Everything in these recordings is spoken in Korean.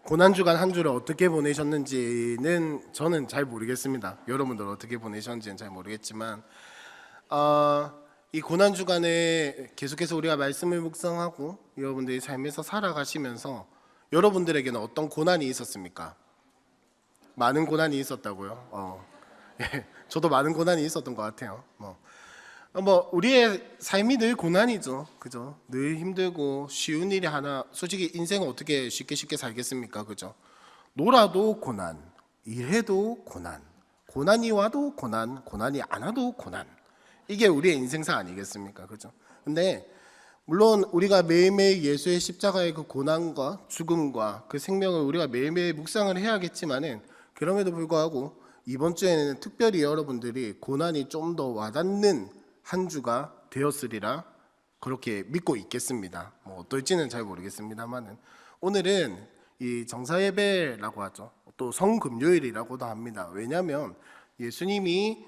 고난주간 한 주를 어떻게 보내셨는지는 저는 잘 모르겠습니다. 여러분들 어떻게 보내셨는지는 잘 모르겠지만 이 고난주간에 계속해서 우리가 말씀을 묵상하고 여러분들이 삶에서 살아가시면서 여러분들에게는 어떤 고난이 있었습니까? 많은 고난이 있었다고요? 예, 저도 많은 고난이 있었던 것 같아요. 우리의 삶이 늘 고난이죠, 그죠? 늘 힘들고 쉬운 일이 하나. 솔직히 인생은 어떻게 쉽게 살겠습니까, 그죠? 놀아도 고난, 일해도 고난, 고난이 와도 고난, 고난이 안 와도 고난. 이게 우리의 인생사 아니겠습니까, 그죠? 근데 물론 우리가 매일매일 예수의 십자가의 그 고난과 죽음과 그 생명을 우리가 매일매일 묵상을 해야겠지만은, 그럼에도 불구하고 이번 주에는 특별히 여러분들이 고난이 좀 더 와닿는 한 주가 되었으리라 그렇게 믿고 있겠습니다. 어떨지는 잘 모르겠습니다만은, 오늘은 이 정사예배라고 하죠. 또 성금요일이라고도 합니다. 왜냐하면 예수님이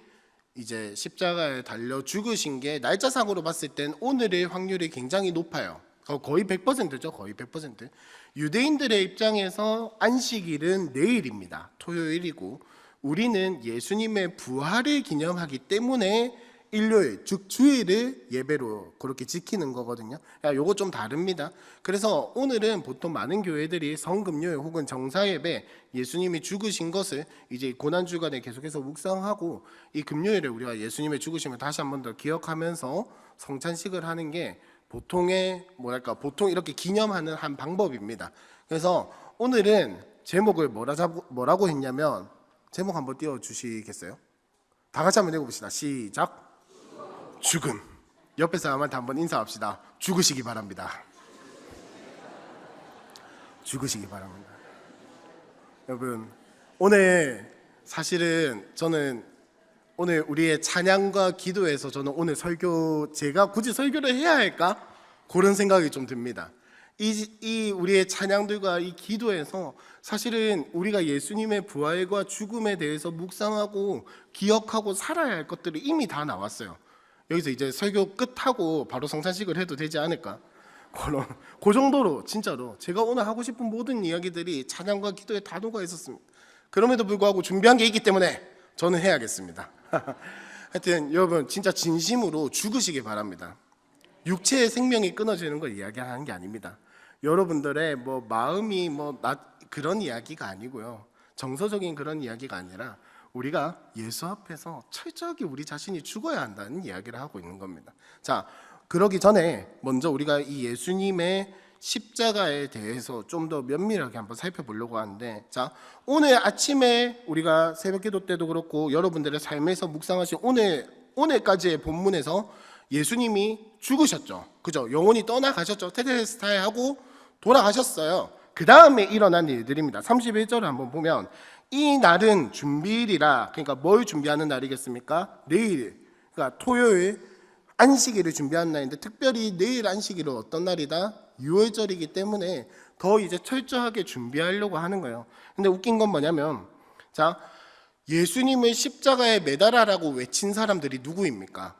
이제 십자가에 달려 죽으신 게 날짜상으로 봤을 땐 오늘의 확률이 굉장히 높아요. 거의 100%죠. 거의 100%. 유대인들의 입장에서 안식일은 내일입니다. 토요일이고, 우리는 예수님의 부활을 기념하기 때문에 일요일, 즉 주일을 예배로 그렇게 지키는 거거든요. 요거 좀 다릅니다. 그래서 오늘은 보통 많은 교회들이 성금요일 혹은 정사예배, 예수님이 죽으신 것을 이제 고난주간에 계속해서 묵상하고, 이 금요일에 우리가 예수님의 죽으심을 다시 한 번 더 기억하면서 성찬식을 하는 게 보통의 보통 이렇게 기념하는 한 방법입니다. 그래서 오늘은 제목을 뭐라고 했냐면, 제목 한번 띄워주시겠어요? 다 같이 한번 읽어봅시다. 시작. 죽음. 옆에 사람한테 한번 인사합시다. 죽으시기 바랍니다. 죽으시기 바랍니다. 여러분, 오늘 사실은 저는 오늘 우리의 찬양과 기도에서 저는 오늘 제가 굳이 설교를 해야 할까? 그런 생각이 좀 듭니다. 이 우리의 찬양들과 이 기도에서 사실은 우리가 예수님의 부활과 죽음에 대해서 묵상하고 기억하고 살아야 할 것들이 이미 다 나왔어요. 여기서 이제 설교 끝하고 바로 성찬식을 해도 되지 않을까? 그 정도로 진짜로 제가 오늘 하고 싶은 모든 이야기들이 찬양과 기도에 다 녹아 있었습니다. 그럼에도 불구하고 준비한 게 있기 때문에 저는 해야겠습니다. 하여튼 여러분, 진짜 진심으로 죽으시기 바랍니다. 육체의 생명이 끊어지는 걸 이야기하는 게 아닙니다. 여러분들의 마음이 그런 이야기가 아니고요, 정서적인 그런 이야기가 아니라 우리가 예수 앞에서 철저하게 우리 자신이 죽어야 한다는 이야기를 하고 있는 겁니다. 자, 그러기 전에 먼저 우리가 이 예수님의 십자가에 대해서 좀 더 면밀하게 한번 살펴보려고 하는데, 자, 오늘 아침에 우리가 새벽기도 때도 그렇고 여러분들의 삶에서 묵상하신 오늘까지의 본문에서 예수님이 죽으셨죠, 그죠? 영혼이 떠나가셨죠. 테텔스타이 하고 돌아가셨어요. 그 다음에 일어난 일들입니다. 31절을 한번 보면, 이 날은 준비일이라, 그러니까 뭘 준비하는 날이겠습니까? 내일, 그러니까 토요일 안식일을 준비하는 날인데, 특별히 내일 안식일은 어떤 날이다? 유월절이기 때문에 더 이제 철저하게 준비하려고 하는 거예요. 근데 웃긴 건 뭐냐면, 자, 예수님을 십자가에 매달아라고 외친 사람들이 누구입니까?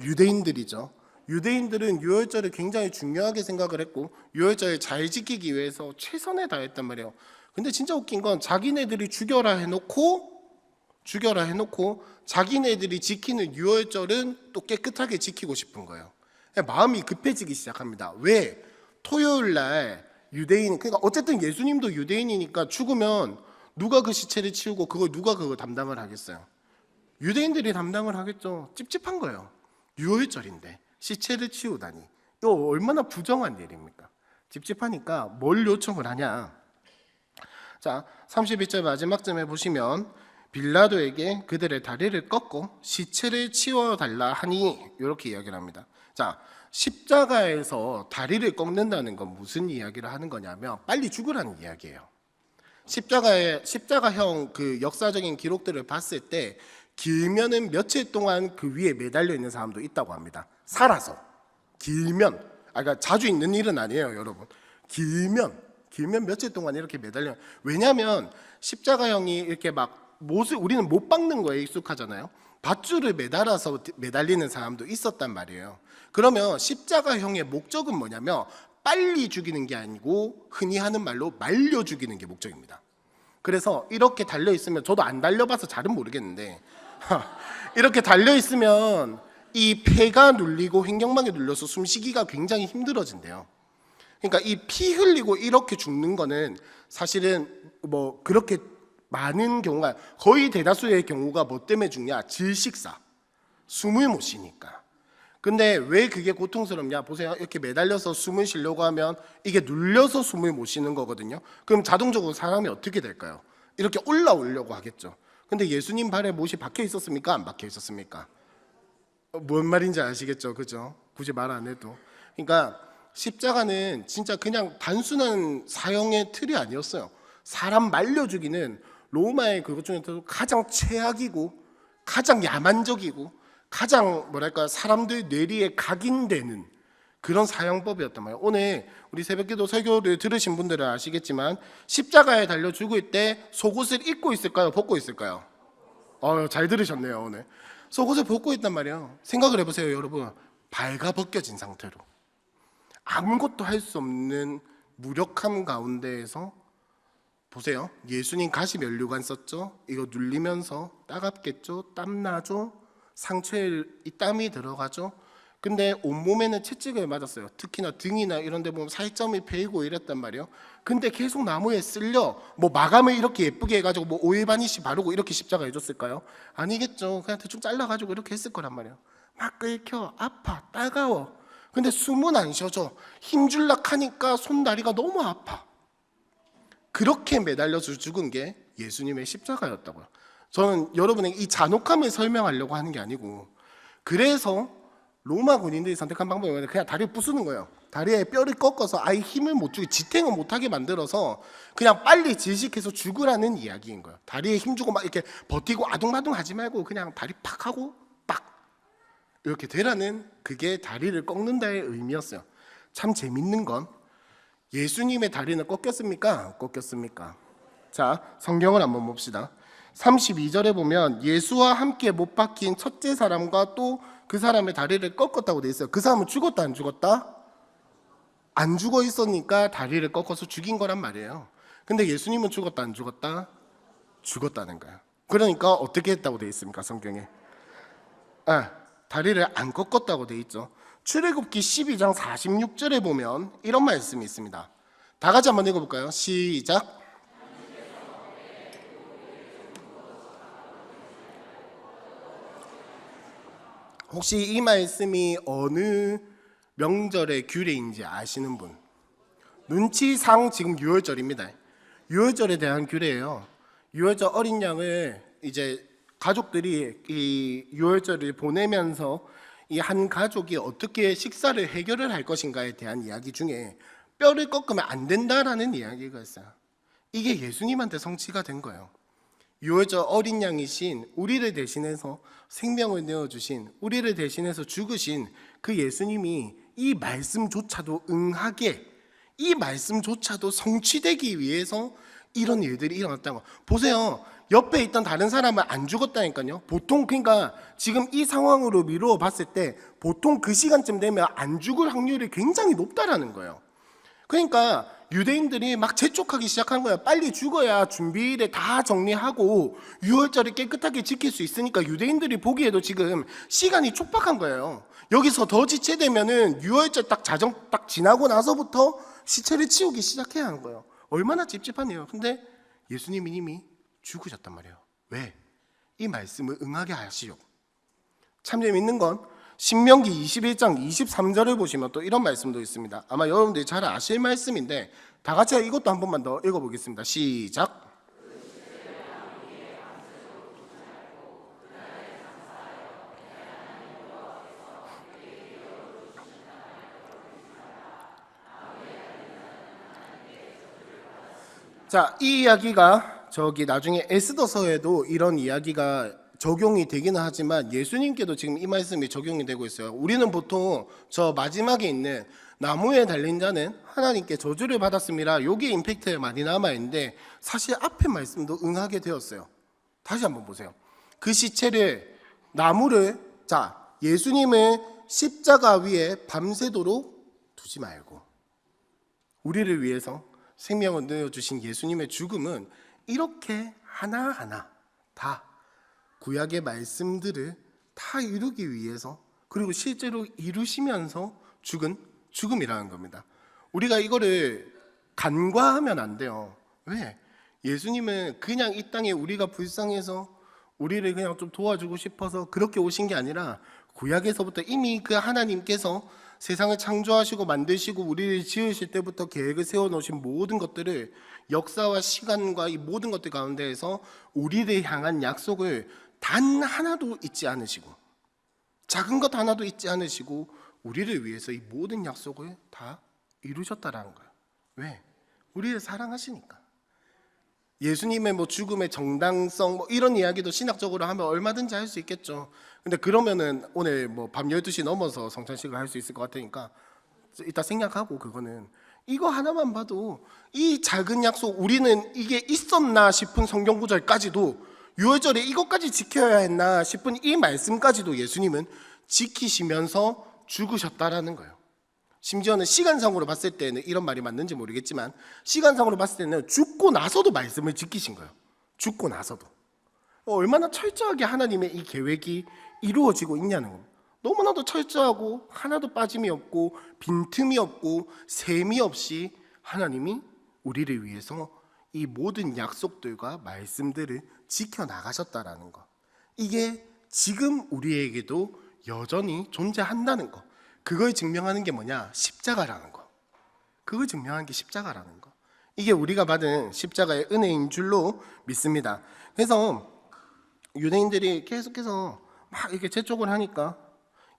유대인들이죠. 유대인들은 유월절을 굉장히 중요하게 생각을 했고, 유월절을 잘 지키기 위해서 최선을 다했단 말이에요. 근데 진짜 웃긴 건, 자기네들이 죽여라 해놓고 자기네들이 지키는 유월절은 또 깨끗하게 지키고 싶은 거예요. 마음이 급해지기 시작합니다. 왜? 토요일 날 유대인, 그러니까 어쨌든 예수님도 유대인이니까 죽으면 누가 그 시체를 치우고 누가 그거 담당을 하겠어요? 유대인들이 담당을 하겠죠. 찝찝한 거예요. 유월절인데 시체를 치우다니, 이거 얼마나 부정한 일입니까? 찝찝하니까 뭘 요청을 하냐? 자, 31절 마지막쯤에 보시면, 빌라도에게 그들의 다리를 꺾고 시체를 치워달라 하니, 이렇게 이야기를 합니다. 자, 십자가에서 다리를 꺾는다는 건 무슨 이야기를 하는 거냐면, 빨리 죽으라는 이야기예요. 십자가형 그 역사적인 기록들을 봤을 때 길면은 며칠 동안 그 위에 매달려 있는 사람도 있다고 합니다. 살아서. 길면, 그러니까 자주 있는 일은 아니에요, 여러분. 길면 며칠 동안 이렇게 매달려. 왜냐하면 십자가형이 이렇게 우리는 못 박는 거에 익숙하잖아요. 밧줄을 매달아서 매달리는 사람도 있었단 말이에요. 그러면 십자가형의 목적은 뭐냐면, 빨리 죽이는 게 아니고 흔히 하는 말로 말려 죽이는 게 목적입니다. 그래서 이렇게 달려 있으면, 저도 안 달려봐서 잘은 모르겠는데 이렇게 달려 있으면 이 폐가 눌리고 횡격막이 눌려서 숨쉬기가 굉장히 힘들어진대요. 그러니까 이 피 흘리고 이렇게 죽는 거는 사실은 뭐 그렇게 많은 경우가, 거의 대다수의 경우가 뭐 때문에 죽냐? 질식사, 숨을 못 쉬니까. 근데 왜 그게 고통스럽냐? 보세요. 이렇게 매달려서 숨을 쉬려고 하면 이게 눌려서 숨을 못 쉬는 거거든요. 그럼 자동적으로 사람이 어떻게 될까요? 이렇게 올라오려고 하겠죠. 근데 예수님 발에 못이 박혀 있었습니까? 안 박혀 있었습니까? 뭔 말인지 아시겠죠? 그죠? 굳이 말 안 해도. 그러니까 십자가는 진짜 그냥 단순한 사형의 틀이 아니었어요. 사람 말려 죽이는 로마의 그것 중에서도 가장 최악이고 가장 야만적이고 가장 뭐랄까 사람들 뇌리에 각인되는 그런 사형법이었단 말이에요. 오늘 우리 새벽기도 설교를 들으신 분들은 아시겠지만 십자가에 달려 죽을 때 속옷을 입고 있을까요? 벗고 있을까요? 잘 들으셨네요. 오늘 속옷을 벗고 있단 말이에요. 생각을 해보세요, 여러분. 발가 벗겨진 상태로 아무것도 할 수 없는 무력함 가운데에서 보세요. 예수님 가시 면류관 썼죠? 이거 눌리면서 따갑겠죠? 땀나죠? 상처에 이 땀이 들어가죠? 근데 온몸에는 채찍을 맞았어요. 특히나 등이나 이런 데 보면 살점이 베이고 이랬단 말이에요. 근데 계속 나무에 쓸려 뭐 마감을 이렇게 예쁘게 해가지고 뭐 오일 바니쉬 바르고 이렇게 십자가 해줬을까요? 아니겠죠. 그냥 대충 잘라가지고 이렇게 했을 거란 말이에요. 막 끓여, 아파, 따가워. 근데 숨은 안 쉬어져. 힘줄락 하니까 손다리가 너무 아파. 그렇게 매달려서 죽은 게 예수님의 십자가였다고요. 저는 여러분에게 이 잔혹함을 설명하려고 하는 게 아니고, 그래서 로마 군인들이 선택한 방법이 뭐냐면 그냥 다리를 부수는 거예요. 다리에 뼈를 꺾어서 아예 힘을 못 주게, 지탱을 못하게 만들어서 그냥 빨리 질식해서 죽으라는 이야기인 거예요. 다리에 힘 주고 막 이렇게 버티고 아둥바둥 하지 말고 그냥 다리 팍 하고 빡 이렇게 되라는, 그게 다리를 꺾는다의 의미였어요. 참 재밌는 건 예수님의 다리는 꺾였습니까? 꺾였습니까? 자, 성경을 한번 봅시다. 32절에 보면 예수와 함께 못 박힌 첫째 사람과 또 그 사람의 다리를 꺾었다고 돼 있어요. 그 사람은 죽었다 안 죽었다? 안 죽어 있었으니까 다리를 꺾어서 죽인 거란 말이에요. 근데 예수님은 죽었다 안 죽었다? 죽었다는 거예요. 그러니까 어떻게 했다고 돼 있습니까? 성경에 다리를 안 꺾었다고 돼 있죠. 출애굽기 12장 46절에 보면 이런 말씀이 있습니다. 다 같이 한번 읽어볼까요? 시작. 혹시 이 말씀이 어느 명절의 규례인지 아시는 분? 눈치상 지금 유월절입니다. 유월절에 대한 규례예요. 유월절 어린 양을 이제 가족들이 이 유월절을 보내면서 이 한 가족이 어떻게 식사를 해결을 할 것인가에 대한 이야기 중에 뼈를 꺾으면 안 된다라는 이야기가 있어요. 이게 예수님한테 성취가 된 거예요. 유월절 어린 양이신 우리를 대신해서 생명을 내어주신, 우리를 대신해서 죽으신 그 예수님이 이 말씀조차도 응하게, 이 말씀조차도 성취되기 위해서 이런 일들이 일어났다는 거. 보세요. 옆에 있던 다른 사람은 안 죽었다니까요. 보통 그러니까 지금 이 상황으로 미루어 봤을 때 보통 그 시간쯤 되면 안 죽을 확률이 굉장히 높다라는 거예요. 그러니까 유대인들이 막 재촉하기 시작한 거야. 빨리 죽어야 준비일에 다 정리하고 유월절을 깨끗하게 지킬 수 있으니까 유대인들이 보기에도 지금 시간이 촉박한 거예요. 여기서 더 지체되면은 유월절 딱 지나고 나서부터 시체를 치우기 시작해야 하는 거예요. 얼마나 찝찝한 일이에요. 근데 예수님이 이미 죽으셨단 말이에요. 왜? 이 말씀을 응하게 하시려고. 참 재밌는 건 신명기 21장 23절을 보시면 또 이런 말씀도 있습니다. 아마 여러분들이 잘 아실 말씀인데 다 같이 이것도 한 번만 더 읽어보겠습니다. 시작. 자, 이 이야기가 저기 나중에 에스더서에도 이런 이야기가 적용이 되기는 하지만 예수님께도 지금 이 말씀이 적용이 되고 있어요. 우리는 보통 저 마지막에 있는 나무에 달린 자는 하나님께 저주를 받았습니다. 여기에 임팩트가 많이 남아있는데 사실 앞에 말씀도 응하게 되었어요. 다시 한번 보세요. 그 시체를, 나무를, 자, 예수님을 십자가 위에 밤새도록 두지 말고 우리를 위해서 생명을 내어주신 예수님의 죽음은 이렇게 하나하나 다 구약의 말씀들을 다 이루기 위해서, 그리고 실제로 이루시면서 죽은 죽음이라는 겁니다. 우리가 이거를 간과하면 안 돼요. 왜? 예수님은 그냥 이 땅에 우리가 불쌍해서 우리를 그냥 좀 도와주고 싶어서 그렇게 오신 게 아니라, 구약에서부터 이미 그 하나님께서 세상을 창조하시고 만드시고 우리를 지으실 때부터 계획을 세워놓으신 모든 것들을, 역사와 시간과 이 모든 것들 가운데에서 우리를 향한 약속을 단 하나도 잊지 않으시고, 작은 것 하나도 잊지 않으시고 우리를 위해서 이 모든 약속을 다 이루셨다라는 거예요. 왜? 우리를 사랑하시니까. 예수님의 뭐 죽음의 정당성 뭐 이런 이야기도 신학적으로 하면 얼마든지 할 수 있겠죠. 근데 그러면은 오늘 뭐 밤 12시 넘어서 성찬식을 할 수 있을 것 같으니까 이따 생략하고, 그거는 이거 하나만 봐도 이 작은 약속, 우리는 이게 있었나 싶은 성경 구절까지도, 유월절에 이것까지 지켜야 했나 싶은 이 말씀까지도 예수님은 지키시면서 죽으셨다라는 거예요. 심지어는 시간상으로 봤을 때는 이런 말이 맞는지 모르겠지만, 시간상으로 봤을 때는 죽고 나서도 말씀을 지키신 거예요. 죽고 나서도. 얼마나 철저하게 하나님의 이 계획이 이루어지고 있냐는 겁니다. 너무나도 철저하고 하나도 빠짐이 없고 빈틈이 없고 셈이 없이 하나님이 우리를 위해서 이 모든 약속들과 말씀들을 지켜나가셨다라는 것, 이게 지금 우리에게도 여전히 존재한다는 것, 그걸 증명하는 게 뭐냐? 십자가라는 거. 그걸 증명하는 게 십자가라는 거. 이게 우리가 받은 십자가의 은혜인 줄로 믿습니다. 그래서 유대인들이 계속해서 막 이렇게 재촉을 하니까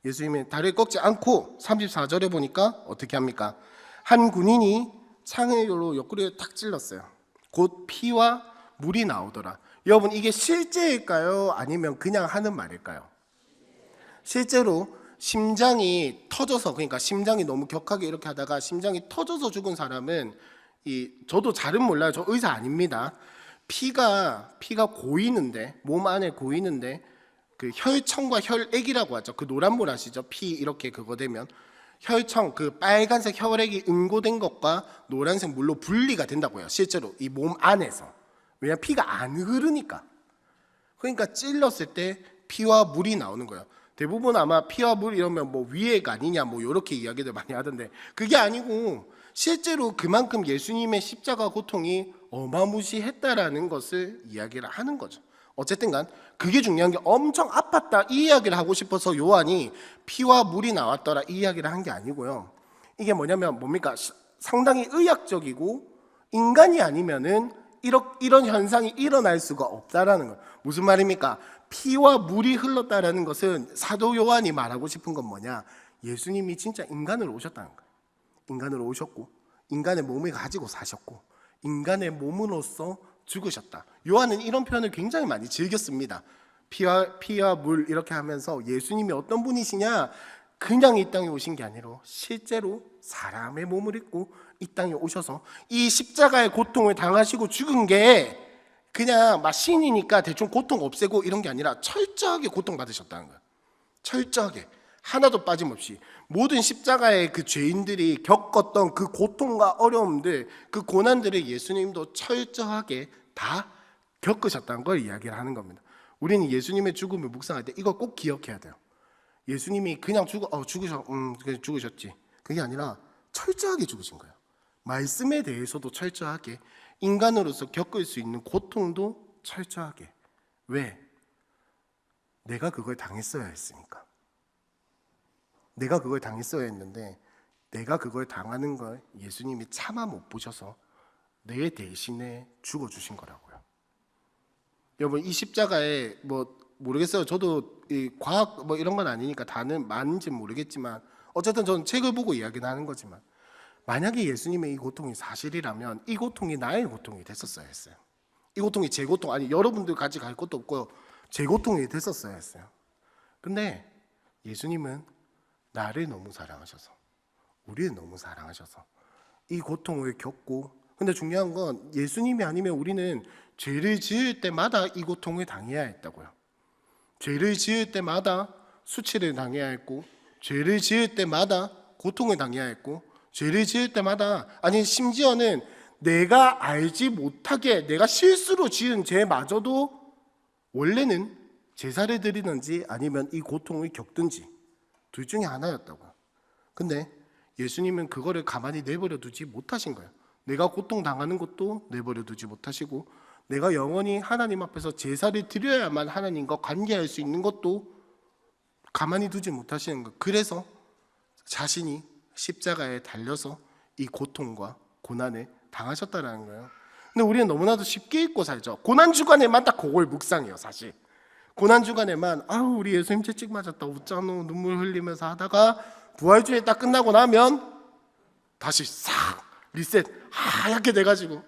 예수님이 다리를 꺾지 않고 34절에 보니까 어떻게 합니까? 한 군인이 창으로 옆구리를 탁 찔렀어요. 곧 피와 물이 나오더라. 여러분, 이게 실제일까요? 아니면 그냥 하는 말일까요? 실제로 심장이 터져서, 그러니까 심장이 너무 격하게 이렇게 하다가 심장이 터져서 죽은 사람은, 저도 잘은 몰라요. 저 의사 아닙니다. 피가 고이는데, 몸 안에 고이는데, 그 혈청과 혈액이라고 하죠. 그 노란물 아시죠? 피 이렇게 그거 되면 혈청, 그 빨간색 혈액이 응고된 것과 노란색 물로 분리가 된다고요. 실제로 이 몸 안에서. 왜냐면 피가 안 흐르니까. 그러니까 찔렀을 때 피와 물이 나오는 거예요. 대부분 아마 피와 물 이러면 뭐 위해가 아니냐 뭐 이렇게 이야기들 많이 하던데, 그게 아니고 실제로 그만큼 예수님의 십자가 고통이 어마무시했다라는 것을 이야기를 하는 거죠. 어쨌든 간 그게 중요한 게, 엄청 아팠다 이 이야기를 하고 싶어서 요한이 피와 물이 나왔더라 이 이야기를 한 게 아니고요. 이게 뭐냐면 뭡니까? 상당히 의학적이고 인간이 아니면은 이런 현상이 일어날 수가 없다라는 거예요. 무슨 말입니까? 피와 물이 흘렀다라는 것은 사도 요한이 말하고 싶은 건 뭐냐? 예수님이 진짜 인간으로 오셨다는 거예요. 인간으로 오셨고 인간의 몸을 가지고 사셨고 인간의 몸으로서 죽으셨다. 요한은 이런 표현을 굉장히 많이 즐겼습니다. 피와 물 이렇게 하면서 예수님이 어떤 분이시냐? 그냥 이 땅에 오신 게 아니라 실제로 사람의 몸을 입고 이 땅에 오셔서 이 십자가의 고통을 당하시고 죽은 게 그냥 막 신이니까 대충 고통 없애고 이런 게 아니라 철저하게 고통받으셨다는 거예요. 철저하게 하나도 빠짐없이 모든 십자가의 그 죄인들이 겪었던 그 고통과 어려움들, 그 고난들을 예수님도 철저하게 다 겪으셨다는 걸 이야기를 하는 겁니다. 우리는 예수님의 죽음을 묵상할 때 이걸 꼭 기억해야 돼요. 예수님이 그냥 죽으셨지. 그게 아니라 철저하게 죽으신 거예요. 말씀에 대해서도 철저하게, 인간으로서 겪을 수 있는 고통도 철저하게. 왜? 내가 그걸 당했어야 했으니까. 내가 그걸 당했어야 했는데, 내가 그걸 당하는 걸 예수님이 차마 못 보셔서 내 대신에 죽어주신 거라고요. 여러분, 이 십자가에 뭐 모르겠어요. 저도 이 과학 뭐 이런 건 아니니까 다는 많은지 모르겠지만, 어쨌든 저는 책을 보고 이야기는 하는 거지만, 만약에 예수님의 이 고통이 사실이라면 이 고통이 나의 고통이 됐었어야 했어요. 이 고통이 제 고통, 아니 여러분들 같이 갈 것도 없고요, 제 고통이 됐었어야 했어요. 근데 예수님은 나를 너무 사랑하셔서, 우리를 너무 사랑하셔서 이 고통을 겪고, 근데 중요한 건 예수님이 아니면 우리는 죄를 지을 때마다 이 고통을 당해야 했다고요. 죄를 지을 때마다 수치를 당해야 했고, 죄를 지을 때마다 고통을 당해야 했고, 죄를 지을 때마다, 아니 심지어는 내가 알지 못하게 내가 실수로 지은 죄마저도 원래는 제사를 드리든지 아니면 이 고통을 겪든지 둘 중에 하나였다고요. 근데 예수님은 그거를 가만히 내버려 두지 못하신 거예요. 내가 고통당하는 것도 내버려 두지 못하시고, 내가 영원히 하나님 앞에서 제사를 드려야만 하나님과 관계할 수 있는 것도 가만히 두지 못하시는 거예요. 그래서 자신이 십자가에 달려서 이 고통과 고난을 당하셨다는 거예요. 근데 우리는 너무나도 쉽게 잊고 살죠. 고난주간에만 딱 그걸 묵상해요. 사실 고난주간에만 아우 우리 예수님 채찍 맞았다 웃잖아 눈물 흘리면서 하다가 부활주에 딱 끝나고 나면 다시 싹 리셋 하얗게 돼가지고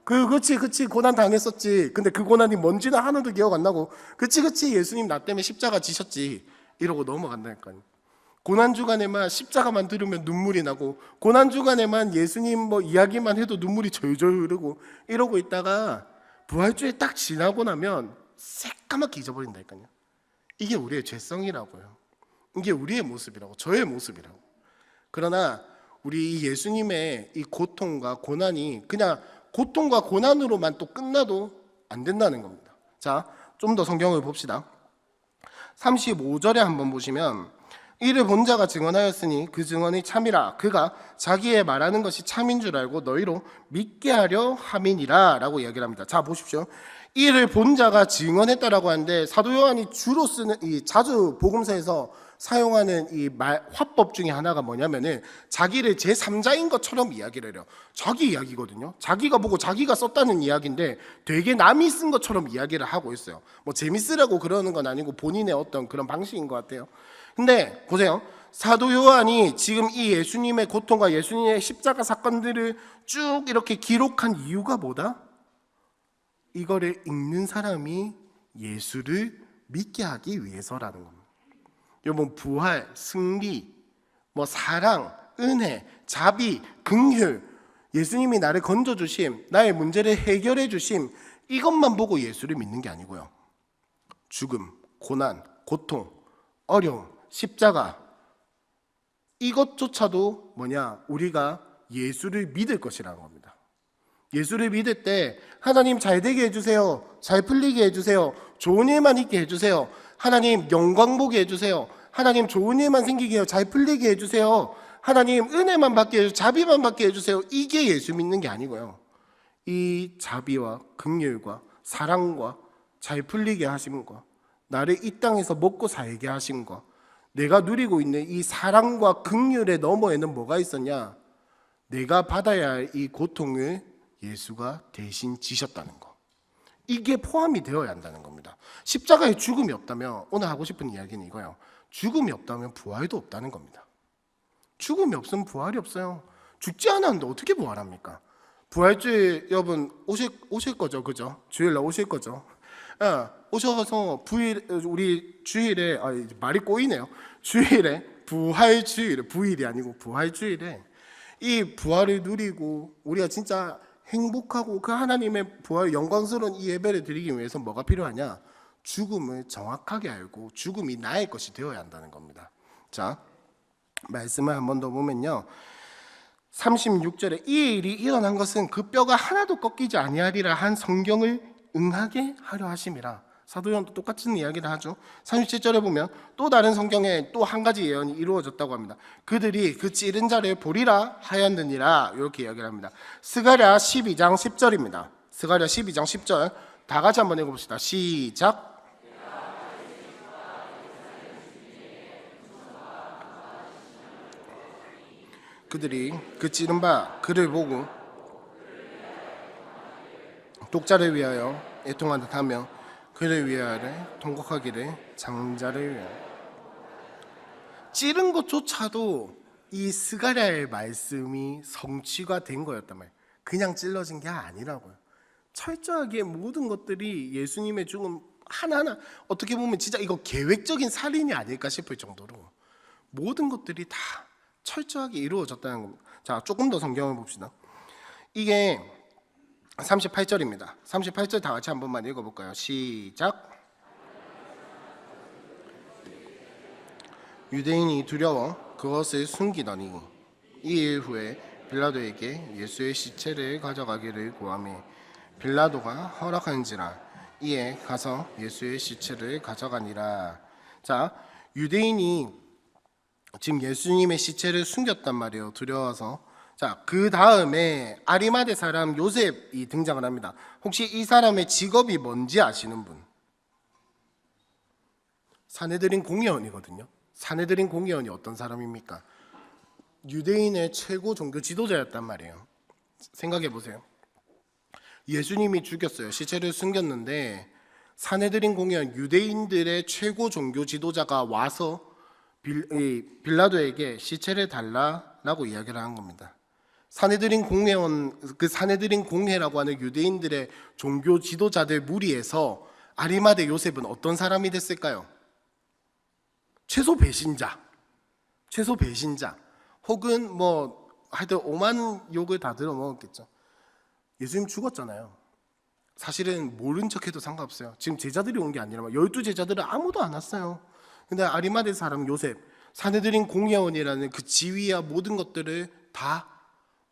그치 고난 당했었지. 근데 그 고난이 뭔지는 하나도 기억 안 나고 그치 예수님 나 때문에 십자가 지셨지 이러고 넘어간다니까요. 고난주간에만 십자가만 들으면 눈물이 나고, 고난주간에만 예수님 뭐 이야기만 해도 눈물이 절절 흐르고 이러고 있다가 부활주에 딱 지나고 나면 새까맣게 잊어버린다니까요. 이게 우리의 죄성이라고요. 이게 우리의 모습이라고, 저의 모습이라고. 그러나 우리 이 예수님의 이 고통과 고난이 그냥 고통과 고난으로만 또 끝나도 안 된다는 겁니다. 자, 좀 더 성경을 봅시다. 35절에 한번 보시면, 이를 본 자가 증언하였으니 그 증언이 참이라. 그가 자기의 말하는 것이 참인 줄 알고 너희로 믿게 하려 함이니라 라고 이야기를 합니다. 자, 보십시오. 이를 본 자가 증언했다라고 하는데, 사도 요한이 주로 쓰는 이 자주 복음서에서 사용하는 이 화법 중에 하나가 뭐냐면은 자기를 제3자인 것처럼 이야기를 해요. 자기 이야기거든요. 자기가 보고 자기가 썼다는 이야기인데 되게 남이 쓴 것처럼 이야기를 하고 있어요. 뭐 재밌으라고 그러는 건 아니고 본인의 어떤 그런 방식인 것 같아요. 근데 보세요. 사도 요한이 지금 이 예수님의 고통과 예수님의 십자가 사건들을 쭉 이렇게 기록한 이유가 뭐다? 이거를 읽는 사람이 예수를 믿게 하기 위해서라는 겁니다. 여러분, 부활, 승리, 뭐 사랑, 은혜, 자비, 긍휼, 예수님이 나를 건져주심, 나의 문제를 해결해 주심, 이것만 보고 예수를 믿는 게 아니고요. 죽음, 고난, 고통, 어려움, 십자가, 이것조차도 뭐냐? 우리가 예수를 믿을 것이라는 겁니다. 예수를 믿을 때 하나님 잘 되게 해주세요, 잘 풀리게 해주세요, 좋은 일만 있게 해주세요, 하나님 영광 보게 해주세요, 하나님 좋은 일만 생기게 해요, 잘 풀리게 해주세요, 하나님 은혜만 받게 해주세요, 자비만 받게 해주세요, 이게 예수 믿는 게 아니고요. 이 자비와 긍휼과 사랑과 잘 풀리게 하심과 나를 이 땅에서 먹고 살게 하심과 내가 누리고 있는 이 사랑과 긍휼의 너머에는 뭐가 있었냐? 내가 받아야 할 이 고통을 예수가 대신 지셨다는 거, 이게 포함이 되어야 한다는 겁니다. 십자가에 죽음이 없다면, 오늘 하고 싶은 이야기는 이거예요. 죽음이 없다면 부활도 없다는 겁니다. 죽음이 없으면 부활이 없어요. 죽지 않았는데 어떻게 부활합니까? 부활주일 여러분 오실 거죠, 그죠? 주일날 오실 거죠. 오셔서 우리 주일에 말이 꼬이네요. 주일에 부활주일에, 부일이 아니고 부활주일에 이 부활을 누리고 우리가 진짜 행복하고 그 하나님의 부활 영광스러운 이 예배를 드리기 위해서 뭐가 필요하냐? 죽음을 정확하게 알고 죽음이 나의 것이 되어야 한다는 겁니다. 자, 말씀을 한 번 더 보면요, 36절에 이 일이 일어난 것은 그 뼈가 하나도 꺾이지 아니하리라 한 성경을 응하게 하려 하심이라. 사도 요한도 똑같은 이야기를 하죠. 37절에 보면 또 다른 성경에 또 한 가지 예언이 이루어졌다고 합니다. 그들이 그 찌른 자를 보리라 하였느니라, 이렇게 이야기를 합니다. 스가랴 12장 10절입니다. 스가랴 12장 10절 다 같이 한번 읽어봅시다. 시작. 그들이 그 찌른 바 그를 보고 독자를 위하여 애통하는 듯 하며 그를 위하여 통곡하기를 장자를 위하여. 찌른 것조차도 이 스가랴의 말씀이 성취가 된 거였단 말이에요. 그냥 찔러진 게 아니라고요. 철저하게 모든 것들이 예수님의 죽음 하나하나, 어떻게 보면 진짜 이거 계획적인 살인이 아닐까 싶을 정도로 모든 것들이 다 철저하게 이루어졌다는 겁니다. 자, 조금 더 성경을 봅시다. 이게 38절입니다. 38절 다 같이 한 번만 읽어볼까요? 시작. 유대인이 두려워 그것을 숨기더니 이일 후에 빌라도에게 예수의 시체를 가져가기를 구하며 빌라도가 허락한지라. 이에 가서 예수의 시체를 가져가니라. 자, 유대인이 지금 예수님의 시체를 숨겼단 말이에요. 두려워서. 자, 그 다음에 아리마대 사람 요셉이 등장을 합니다. 혹시 이 사람의 직업이 뭔지 아시는 분? 사내들인 공회원이거든요. 사내들인 공회원이 어떤 사람입니까? 유대인의 최고 종교 지도자였단 말이에요. 생각해 보세요. 예수님이 죽였어요. 시체를 숨겼는데 사내들인 공회원 유대인들의 최고 종교 지도자가 와서 빌라도에게 시체를 달라라고 이야기를 한 겁니다. 사내들인 공회원, 그 사내들인 공회라고 하는 유대인들의 종교 지도자들 무리에서 아리마대 요셉은 어떤 사람이 됐을까요? 최소 배신자, 혹은 뭐 하여튼 오만 욕을 다 들어먹었겠죠. 예수님 죽었잖아요. 사실은 모른 척해도 상관없어요. 지금 제자들이 온 게 아니라 12제자들은 아무도 안 왔어요. 근데 아리마대 사람 요셉, 사내들인 공회원이라는 그 지위와 모든 것들을 다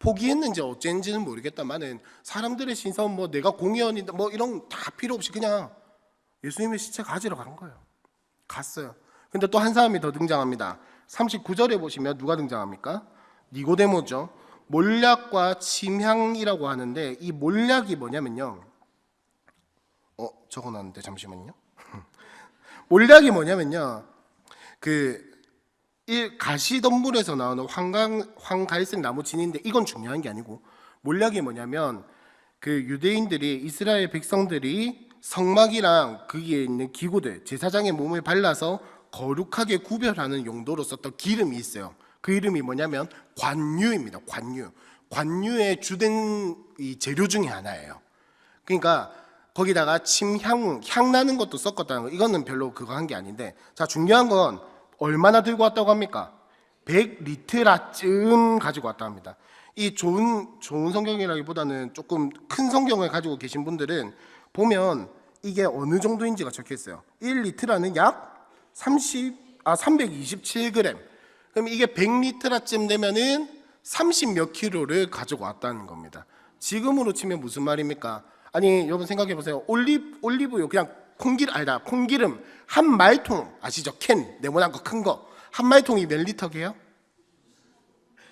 포기했는지 어쩐지는 모르겠다만은 사람들의 신선 뭐 내가 공회원인데 뭐 이런 다 필요 없이 그냥 예수님의 시체 가지러 간 거예요. 갔어요. 근데 또 한 사람이 더 등장합니다. 39절에 보시면 누가 등장합니까? 니고데모죠. 몰약과 침향이라고 하는데 이 몰약이 뭐냐면요. 적어놨는데 잠시만요. 몰약이 뭐냐면요. 가시덤불에서 나오는 황갈색 나무 진인데 이건 중요한 게 아니고 몰약이 뭐냐면 그 유대인들이 이스라엘 백성들이 성막이랑 거기에 있는 기구들 제사장의 몸을 발라서 거룩하게 구별하는 용도로 썼던 기름이 있어요. 그 이름이 뭐냐면 관유입니다. 관유의 주된 이 재료 중에 하나예요. 그러니까 거기다가 향 나는 것도 섞었다는 거. 이거는 별로 그거 한 게 아닌데, 자, 중요한 건 얼마나 들고 왔다고 합니까? 100리트라쯤 가지고 왔다 합니다. 이 좋은 성경이라기보다는 조금 큰 성경을 가지고 계신 분들은 보면 이게 어느 정도인지가 적혀 있어요. 1리트라는 약 327g. 그럼 이게 100리트라쯤 되면은 30 몇 킬로를 가지고 왔다는 겁니다. 지금으로 치면 무슨 말입니까? 아니, 여러분 생각해 보세요. 올리브유 그냥 콩기름 한 말통 아시죠? 캔 네모난 거 큰 거 한 말통이 몇 리터게요?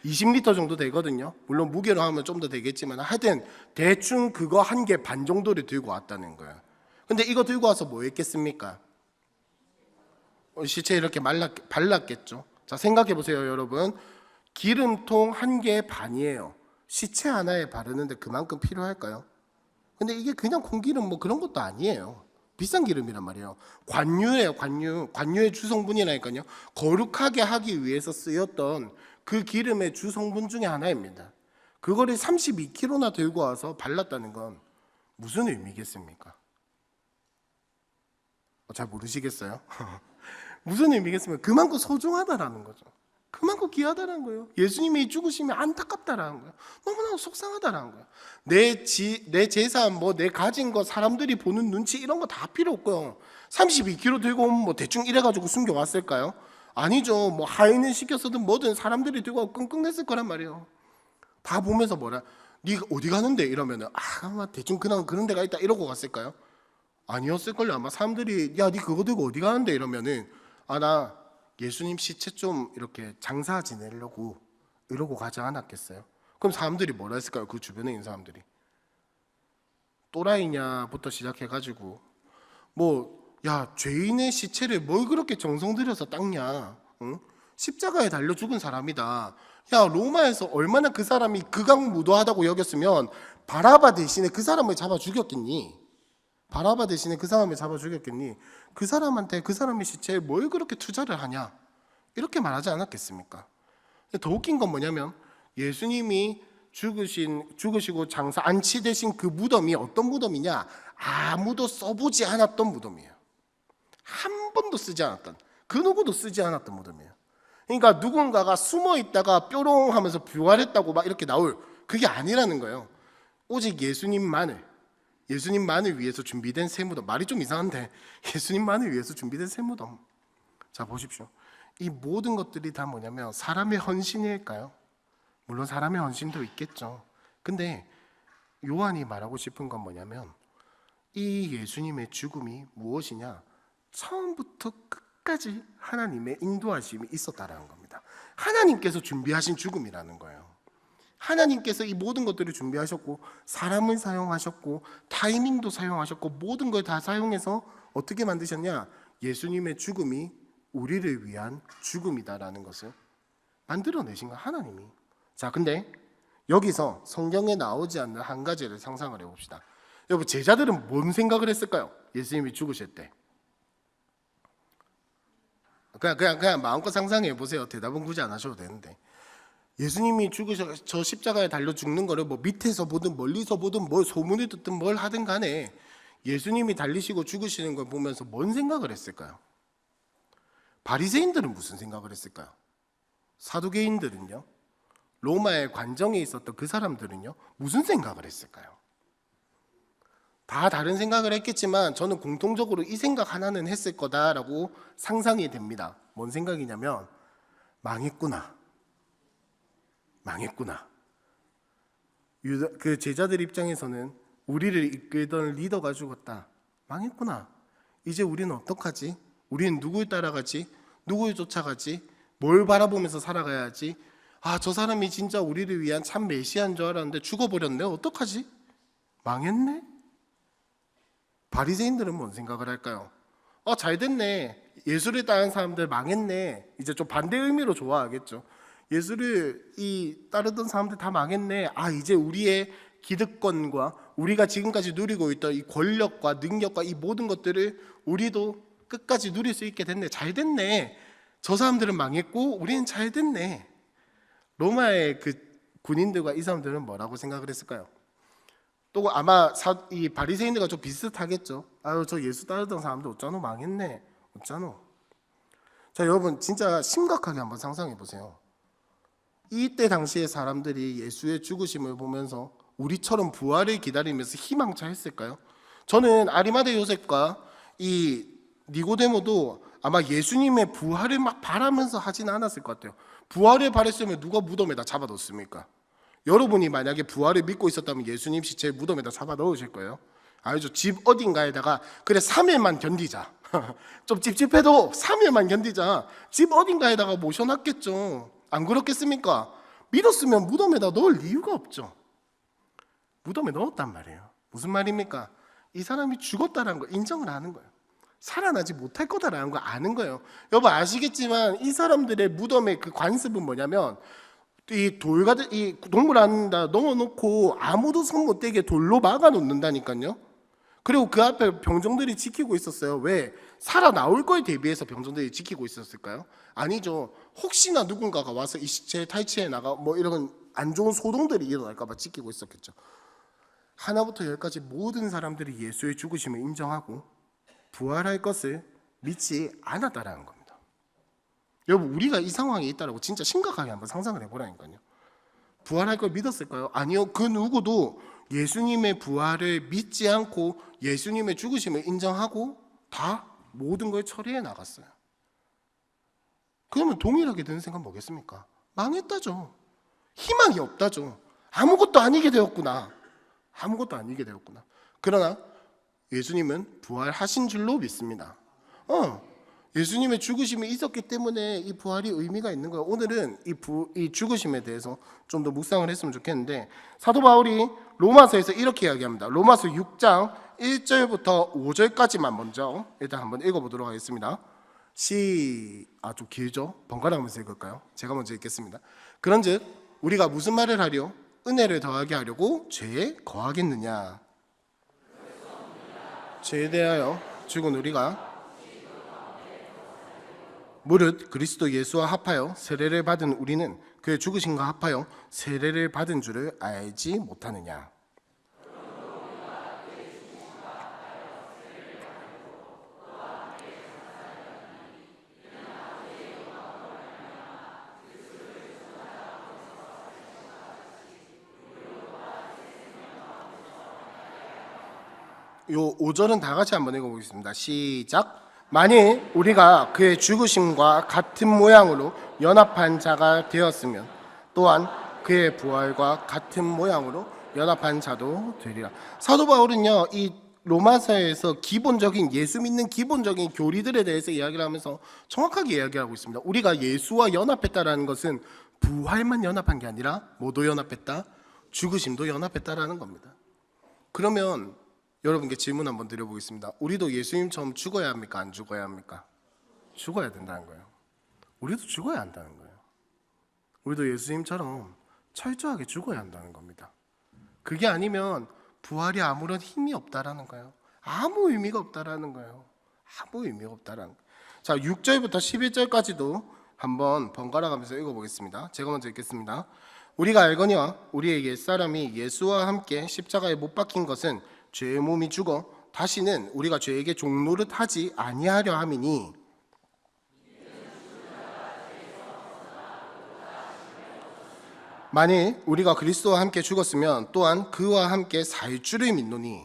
20리터 정도 되거든요. 물론 무게로 하면 좀 더 되겠지만 하여튼 대충 그거 한 개 반 정도를 들고 왔다는 거예요. 근데 이거 들고 와서 뭐 했겠습니까? 시체에 이렇게 발랐겠죠. 자, 생각해 보세요, 여러분. 기름통 한 개 반이에요. 시체 하나에 바르는데 그만큼 필요할까요? 근데 이게 그냥 콩기름 뭐 그런 것도 아니에요. 비싼 기름이란 말이에요. 관유예요, 관유. 관유의 주성분이라니까요. 거룩하게 하기 위해서 쓰였던 그 기름의 주성분 중에 하나입니다. 그거를 32kg나 들고 와서 발랐다는 건 무슨 의미겠습니까? 잘 모르시겠어요? 무슨 의미겠습니까? 그만큼 소중하다라는 거죠. 그만큼 귀하다는 거예요. 예수님이 죽으시면 안타깝다라는 거예요. 너무나 속상하다라는 거예요. 내 재산, 뭐 내 가진 거, 사람들이 보는 눈치 이런 거 다 필요 없고요. 32kg 들고 오면 뭐 대충 이래가지고 숨겨왔을까요? 아니죠. 뭐 하인을 시켰어든 뭐든 사람들이 들고 와서 끙끙댔을 거란 말이에요. 다 보면서 뭐라, 네가 어디 가는데? 이러면은 아마 대충 그런 데가 있다 이러고 갔을까요? 아니었을걸요. 아마 사람들이 야, 네 그거 들고 어디 가는데? 이러면은 나 예수님 시체 좀 이렇게 장사 지내려고 이러고 가지 않았겠어요? 그럼 사람들이 뭐라 했을까요? 그 주변에 있는 사람들이 또라이냐부터 시작해가지고 뭐 야, 죄인의 시체를 뭘 그렇게 정성 들여서 닦냐? 응? 십자가에 달려 죽은 사람이다. 야, 로마에서 얼마나 그 사람이 극악무도하다고 여겼으면 바라바 대신에 그 사람을 잡아 죽였겠니? 바라바 대신에 그 사람을 잡아 죽였겠니? 그 사람한테 그 사람의 시체에 뭘 그렇게 투자를 하냐? 이렇게 말하지 않았겠습니까? 더 웃긴 건 뭐냐면 예수님이 죽으시고 장사 안치되신 그 무덤이 어떤 무덤이냐? 아무도 써보지 않았던 무덤이에요. 한 번도 쓰지 않았던, 그 누구도 쓰지 않았던 무덤이에요. 그러니까 누군가가 숨어 있다가 뾰롱 하면서 부활했다고 막 이렇게 나올 그게 아니라는 거예요. 오직 예수님만을 위해서 준비된 새 무덤. 말이 좀 이상한데 예수님만을 위해서 준비된 새 무덤. 자, 보십시오. 이 모든 것들이 다 뭐냐면 사람의 헌신일까요? 물론 사람의 헌신도 있겠죠. 근데 요한이 말하고 싶은 건 뭐냐면 이 예수님의 죽음이 무엇이냐? 처음부터 끝까지 하나님의 인도하심이 있었다라는 겁니다. 하나님께서 준비하신 죽음이라는 거예요. 하나님께서 이 모든 것들을 준비하셨고 사람을 사용하셨고 타이밍도 사용하셨고 모든 걸 다 사용해서 어떻게 만드셨냐? 예수님의 죽음이 우리를 위한 죽음이다라는 것을 만들어내신 거 하나님이. 자, 근데 여기서 성경에 나오지 않는 한 가지를 상상을 해봅시다. 여러분, 제자들은 뭔 생각을 했을까요? 예수님이 죽으실 때 그냥 마음껏 상상해 보세요. 대답은 굳이 안 하셔도 되는데, 예수님이 죽으셔 저 십자가에 달려 죽는 거를 뭐 밑에서 보든 멀리서 보든 뭘 소문을 듣든 뭘 하든 간에 예수님이 달리시고 죽으시는 걸 보면서 뭔 생각을 했을까요? 바리새인들은 무슨 생각을 했을까요? 사두개인들은요? 로마의 관정에 있었던 그 사람들은요? 무슨 생각을 했을까요? 다 다른 생각을 했겠지만 저는 공통적으로 이 생각 하나는 했을 거다라고 상상이 됩니다. 뭔 생각이냐면 망했구나. 그 제자들 입장에서는 우리를 이끌던 리더가 죽었다. 망했구나. 이제 우리는 어떡하지? 우리는 누굴 따라가지? 누굴 쫓아가지? 뭘 바라보면서 살아가야지? 아, 저 사람이 진짜 우리를 위한 참 메시아인 줄 알았는데 죽어버렸네. 어떡하지? 망했네? 바리새인들은 뭔 생각을 할까요? 잘 됐네. 예수를 따르는 사람들 망했네. 이제 좀 반대 의미로 좋아하겠죠. 예수를 따르던 사람들 다 망했네. 이제 우리의 기득권과 우리가 지금까지 누리고 있던 이 권력과 능력과 이 모든 것들을 우리도 끝까지 누릴 수 있게 됐네. 잘 됐네. 저 사람들은 망했고 우리는 잘 됐네. 로마의 그 군인들과 이 사람들은 뭐라고 생각을 했을까요? 또 아마 이 바리새인들과 좀 비슷하겠죠. 저 예수 따르던 사람들 어쩌노 망했네. 어쩌노. 자, 여러분 진짜 심각하게 한번 상상해 보세요. 이때 당시의 사람들이 예수의 죽으심을 보면서 우리처럼 부활을 기다리면서 희망차했을까요? 저는 아리마대 요셉과 이 니고데모도 아마 예수님의 부활을 막 바라면서 하진 않았을 것 같아요. 부활을 바랬으면 누가 무덤에다 잡아넣습니까? 여러분이 만약에 부활을 믿고 있었다면 예수님 시체 무덤에다 잡아넣으실 거예요? 알죠? 집 어딘가에다가 그래 3일만 견디자. 좀 찝찝해도 3일만 견디자. 집 어딘가에다가 모셔놨겠죠. 안 그렇겠습니까? 믿었으면 무덤에다 넣을 이유가 없죠. 무덤에 넣었단 말이에요. 무슨 말입니까? 이 사람이 죽었다는 걸 인정을 하는 거예요. 살아나지 못할 거다라는 걸 아는 거예요. 여러분 아시겠지만 이 사람들의 무덤의 그 관습은 뭐냐면 이 동물 안에다 넣어놓고 아무도 손 못 대게 돌로 막아 놓는다니까요. 그리고 그 앞에 병정들이 지키고 있었어요. 왜? 살아나올 거에 대비해서 병정들이 지키고 있었을까요? 아니죠. 혹시나 누군가가 와서 이 시체를 탈취해 나가 뭐 이런 안 좋은 소동들이 일어날까 봐 지키고 있었겠죠. 하나부터 열까지 모든 사람들이 예수의 죽으심을 인정하고 부활할 것을 믿지 않았다라는 겁니다. 여러분 우리가 이 상황에 있다라고 진짜 심각하게 한번 상상을 해보라니까요. 부활할 걸 믿었을까요? 아니요. 그 누구도 예수님의 부활을 믿지 않고 예수님의 죽으심을 인정하고 다 모든 걸 처리해 나갔어요. 그러면 동일하게 드는 생각 뭐겠습니까? 망했다죠. 희망이 없다죠. 아무것도 아니게 되었구나. 그러나 예수님은 부활하신 줄로 믿습니다. 예수님의 죽으심이 있었기 때문에 이 부활이 의미가 있는 거예요. 오늘은 이 죽으심에 대해서 좀 더 묵상을 했으면 좋겠는데, 사도 바울이 로마서에서 이렇게 이야기합니다. 로마서 6장 1절부터 5절까지만 먼저 일단 한번 읽어보도록 하겠습니다. 좀 길죠? 번갈아 가면서 읽을까요? 제가 먼저 읽겠습니다. 그런즉 우리가 무슨 말을 하려? 은혜를 더하게 하려고 죄에 거하겠느냐? 죄에 대하여 죽은 우리가 무릇 그리스도 예수와 합하여 세례를 받은 우리는 그의 죽으심과 합하여 세례를 받은 줄을 알지 못하느냐? 요 5절은 다 같이 한번 읽어보겠습니다. 시작. 만일 우리가 그의 죽으심과 같은 모양으로 연합한 자가 되었으면 또한 그의 부활과 같은 모양으로 연합한 자도 되리라. 사도 바울은요, 이 로마서에서 기본적인 예수 믿는 기본적인 교리들에 대해서 이야기를 하면서 정확하게 이야기하고 있습니다. 우리가 예수와 연합했다라는 것은 부활만 연합한 게 아니라 뭐도 연합했다? 죽으심도 연합했다라는 겁니다. 그러면 여러분께 질문 한번 드려보겠습니다. 우리도 예수님처럼 죽어야 합니까? 안 죽어야 합니까? 죽어야 된다는 거예요. 우리도 죽어야 한다는 거예요. 우리도 예수님처럼 철저하게 죽어야 한다는 겁니다. 그게 아니면 부활이 아무런 힘이 없다라는 거예요. 아무 의미가 없다라는 거예요. 아무 의미가 없다라는 거예요. 자, 6절부터 11절까지도 한번 번갈아 가면서 읽어보겠습니다. 제가 먼저 읽겠습니다. 우리가 알거니와 우리의 옛사람이 예수와 함께 십자가에 못 박힌 것은 죄의 몸이 죽어 다시는 우리가 죄에게 종노릇 하지 아니하려 함이니, 만일 우리가 그리스도와 함께 죽었으면 또한 그와 함께 살 줄을 믿노니,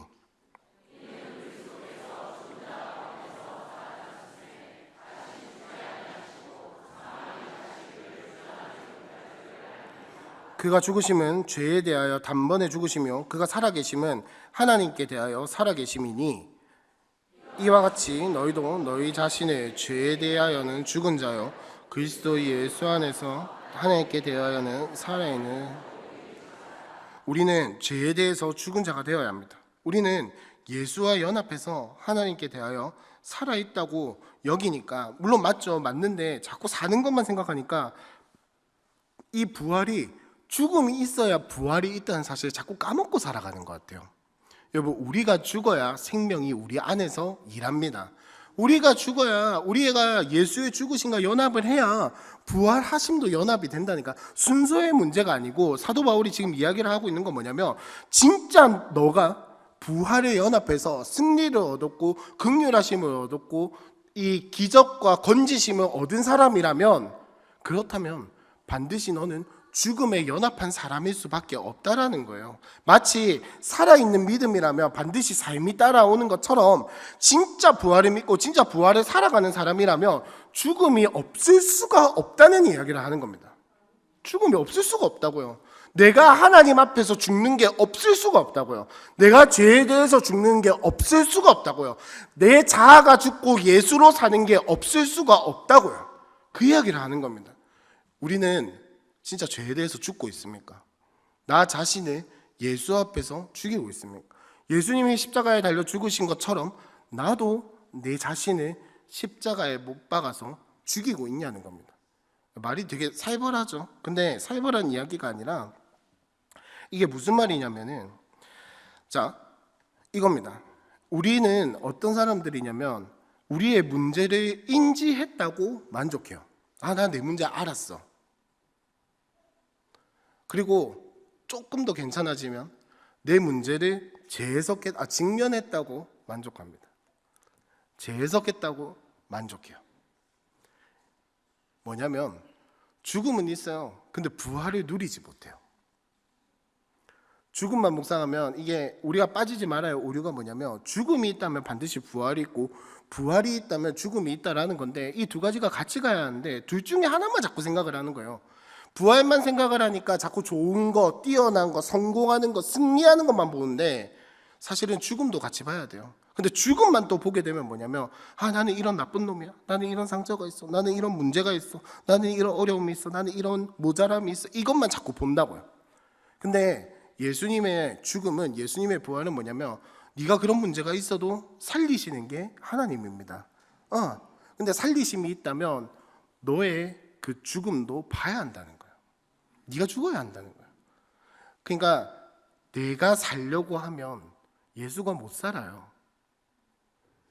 그가 죽으심은 죄에 대하여 단번에 죽으시며 그가 살아계심은 하나님께 대하여 살아계심이니, 이와 같이 너희도 너희 자신의 죄에 대하여는 죽은 자요 그리스도 예수 안에서 하나님께 대하여는 살아있는. 우리는 죄에 대해서 죽은 자가 되어야 합니다. 우리는 예수와 연합해서 하나님께 대하여 살아있다고 여기니까, 물론 맞죠, 맞는데 자꾸 사는 것만 생각하니까 이 부활이, 죽음이 있어야 부활이 있다는 사실을 자꾸 까먹고 살아가는 것 같아요. 여러분, 우리가 죽어야 생명이 우리 안에서 일합니다. 우리가 죽어야, 우리가 예수의 죽으심과 연합을 해야 부활하심도 연합이 된다니까. 순서의 문제가 아니고, 사도 바울이 지금 이야기를 하고 있는 건 뭐냐면, 진짜 너가 부활에 연합해서 승리를 얻었고 긍휼하심을 얻었고 이 기적과 건지심을 얻은 사람이라면, 그렇다면 반드시 너는 죽음에 연합한 사람일 수밖에 없다라는 거예요. 마치 살아있는 믿음이라면 반드시 삶이 따라오는 것처럼, 진짜 부활을 믿고 진짜 부활을 살아가는 사람이라면 죽음이 없을 수가 없다는 이야기를 하는 겁니다. 죽음이 없을 수가 없다고요. 내가 하나님 앞에서 죽는 게 없을 수가 없다고요. 내가 죄에 대해서 죽는 게 없을 수가 없다고요. 내 자아가 죽고 예수로 사는 게 없을 수가 없다고요. 그 이야기를 하는 겁니다. 우리는 진짜 죄에 대해서 죽고 있습니까? 나 자신을 예수 앞에서 죽이고 있습니까? 예수님이 십자가에 달려 죽으신 것처럼 나도 내 자신을 십자가에 못 박아서 죽이고 있냐는 겁니다. 말이 되게 살벌하죠. 근데 살벌한 이야기가 아니라 이게 무슨 말이냐면은, 자, 이겁니다. 우리는 어떤 사람들이냐면 우리의 문제를 인지했다고 만족해요. 아, 나 내 문제 알았어. 그리고 조금 더 괜찮아지면 내 문제를 직면했다고 만족합니다. 재해석했다고 만족해요. 뭐냐면 죽음은 있어요. 근데 부활을 누리지 못해요. 죽음만 묵상하면, 이게 우리가 빠지지 말아야 오류가 뭐냐면, 죽음이 있다면 반드시 부활이 있고 부활이 있다면 죽음이 있다라는 건데, 이 두 가지가 같이 가야 하는데 둘 중에 하나만 자꾸 생각을 하는 거예요. 부활만 생각을 하니까 자꾸 좋은 거, 뛰어난 거, 성공하는 거, 승리하는 것만 보는데 사실은 죽음도 같이 봐야 돼요. 근데 죽음만 또 보게 되면 뭐냐면, 아, 나는 이런 나쁜 놈이야, 나는 이런 상처가 있어, 나는 이런 문제가 있어, 나는 이런 어려움이 있어, 나는 이런 모자람이 있어, 이것만 자꾸 본다고요. 근데 예수님의 죽음은, 예수님의 부활은 뭐냐면, 네가 그런 문제가 있어도 살리시는 게 하나님입니다. 근데 살리심이 있다면 너의 그 죽음도 봐야 한다는 거예요. 네가 죽어야 한다는 거예요. 그러니까 내가 살려고 하면 예수가 못 살아요.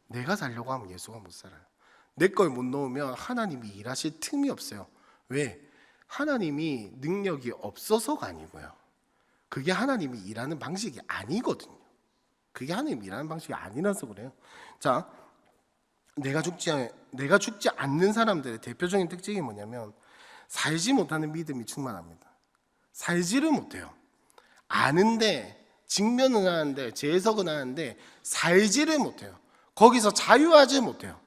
내가 살려고 하면 예수가 못 살아요. 내 걸 못 넣으면 하나님이 일하실 틈이 없어요. 왜? 하나님이 능력이 없어서가 아니고요. 그게 하나님이 일하는 방식이 아니거든요. 그게 하나님이 일하는 방식이 아니라서 그래요. 자, 내가 죽지 않는 사람들의 대표적인 특징이 뭐냐면, 살지 못하는 믿음이 충만합니다. 살지를 못해요. 아는데, 직면은 하는데, 재해석은 하는데 살지를 못해요. 거기서 자유하지 못해요.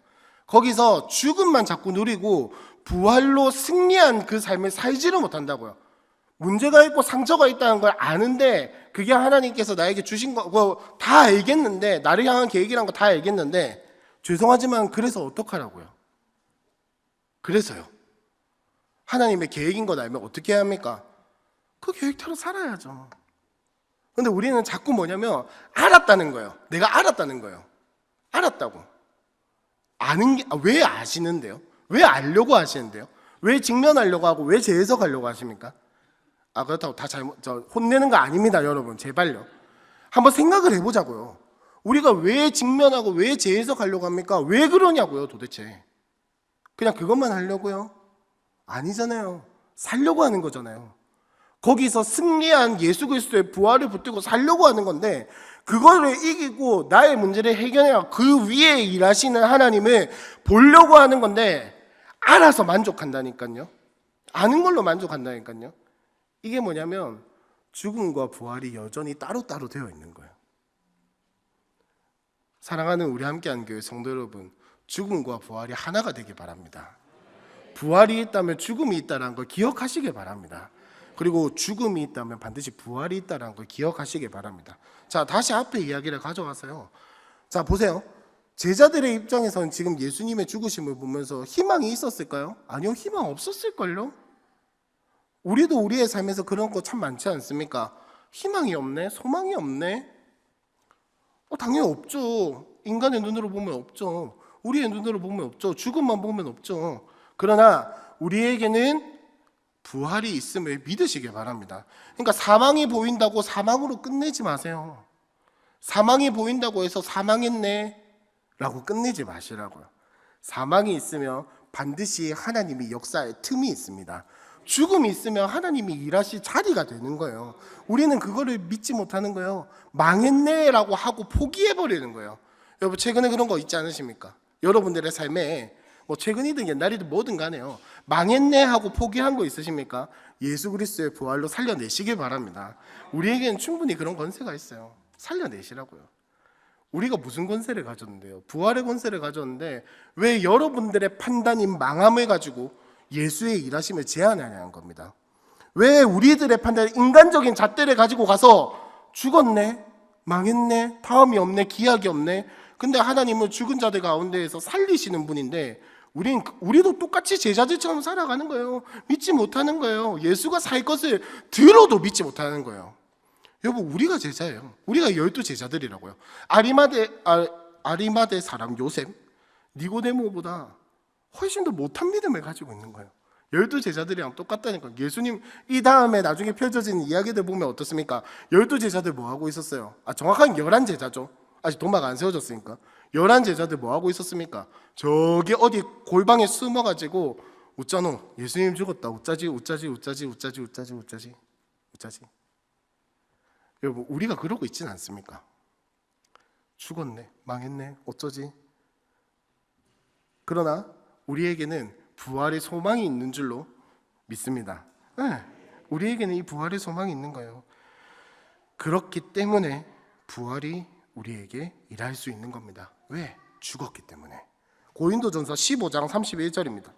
거기서 죽음만 자꾸 누리고 부활로 승리한 그 삶을 살지를 못한다고요. 문제가 있고 상처가 있다는 걸 아는데 그게 하나님께서 나에게 주신 거고 다 알겠는데, 나를 향한 계획이란 거 다 알겠는데, 죄송하지만 그래서 어떡하라고요? 그래서요. 하나님의 계획인 걸 알면 어떻게 해야 합니까? 그 계획대로 살아야죠. 근데 우리는 자꾸 뭐냐면 알았다는 거예요. 내가 알았다는 거예요. 알았다고. 아는 게, 왜 아시는데요? 왜 알려고 하시는데요? 왜 직면하려고 하고 왜 재해석하려고 하십니까? 그렇다고 다 혼내는 거 아닙니다, 여러분. 제발요. 한번 생각을 해보자고요. 우리가 왜 직면하고 왜 재해석하려고 합니까? 왜 그러냐고요, 도대체. 그냥 그것만 하려고요? 아니잖아요. 살려고 하는 거잖아요. 거기서 승리한 예수 그리스도의 부활을 붙들고 살려고 하는 건데, 그거를 이기고 나의 문제를 해결해야 그 위에 일하시는 하나님을 보려고 하는 건데, 알아서 만족한다니까요. 아는 걸로 만족한다니까요. 이게 뭐냐면 죽음과 부활이 여전히 따로따로 되어 있는 거예요. 사랑하는 우리 함께하는 교회 성도 여러분, 죽음과 부활이 하나가 되길 바랍니다. 부활이 있다면 죽음이 있다는 걸 기억하시길 바랍니다. 그리고 죽음이 있다면 반드시 부활이 있다는 걸 기억하시길 바랍니다. 자, 다시 앞에 이야기를 가져와서요. 자, 보세요. 제자들의 입장에서는 지금 예수님의 죽으심을 보면서 희망이 있었을까요? 아니요, 희망 없었을걸요? 우리도 우리의 삶에서 그런 거 참 많지 않습니까? 희망이 없네, 소망이 없네. 당연히 없죠. 인간의 눈으로 보면 없죠. 우리의 눈으로 보면 없죠. 죽음만 보면 없죠. 그러나 우리에게는 부활이 있음을 믿으시길 바랍니다. 그러니까 사망이 보인다고 사망으로 끝내지 마세요. 사망이 보인다고 해서 사망했네 라고 끝내지 마시라고요. 사망이 있으면 반드시 하나님이 역사의 틈이 있습니다. 죽음이 있으면 하나님이 일하실 자리가 되는 거예요. 우리는 그거를 믿지 못하는 거예요. 망했네 라고 하고 포기해버리는 거예요. 여러분, 최근에 그런 거 있지 않으십니까? 여러분들의 삶에 최근이든 옛날이든 뭐든 간에요, 망했네 하고 포기한 거 있으십니까? 예수 그리스도의 부활로 살려내시길 바랍니다. 우리에게는 충분히 그런 권세가 있어요. 살려내시라고요. 우리가 무슨 권세를 가졌는데요? 부활의 권세를 가졌는데 왜 여러분들의 판단인 망함을 가지고 예수의 일하심을 제한하냐는 겁니다. 왜 우리들의 판단, 인간적인 잣대를 가지고 가서 죽었네, 망했네, 다음이 없네, 기약이 없네. 근데 하나님은 죽은 자들 가운데에서 살리시는 분인데 우리도 똑같이 제자들처럼 살아가는 거예요. 믿지 못하는 거예요. 예수가 살 것을 들어도 믿지 못하는 거예요. 여러분, 우리가 제자예요. 우리가 12 제자들이라고요. 아리마대 사람 요셉, 니고데모보다 훨씬 더 못한 믿음을 가지고 있는 거예요. 12 제자들이랑 똑같다니까. 예수님 이 다음에 나중에 펼쳐진 이야기들 보면 어떻습니까? 12 제자들 뭐 하고 있었어요? 정확하게 11 제자죠. 아직 도마가 안 세워졌으니까. 11 제자들 뭐 하고 있었습니까? 저기 어디 골방에 숨어가지고 웃자노, 예수님 죽었다, 웃자지. 여러분, 우리가 그러고 있지는 않습니까? 죽었네, 망했네, 어쩌지? 그러나 우리에게는 부활의 소망이 있는 줄로 믿습니다. 네, 우리에게는 이 부활의 소망이 있는 거예요. 그렇기 때문에 부활이 우리에게 일할 수 있는 겁니다. 왜? 죽었기 때문에. 고린도전서 15장 31절입니다.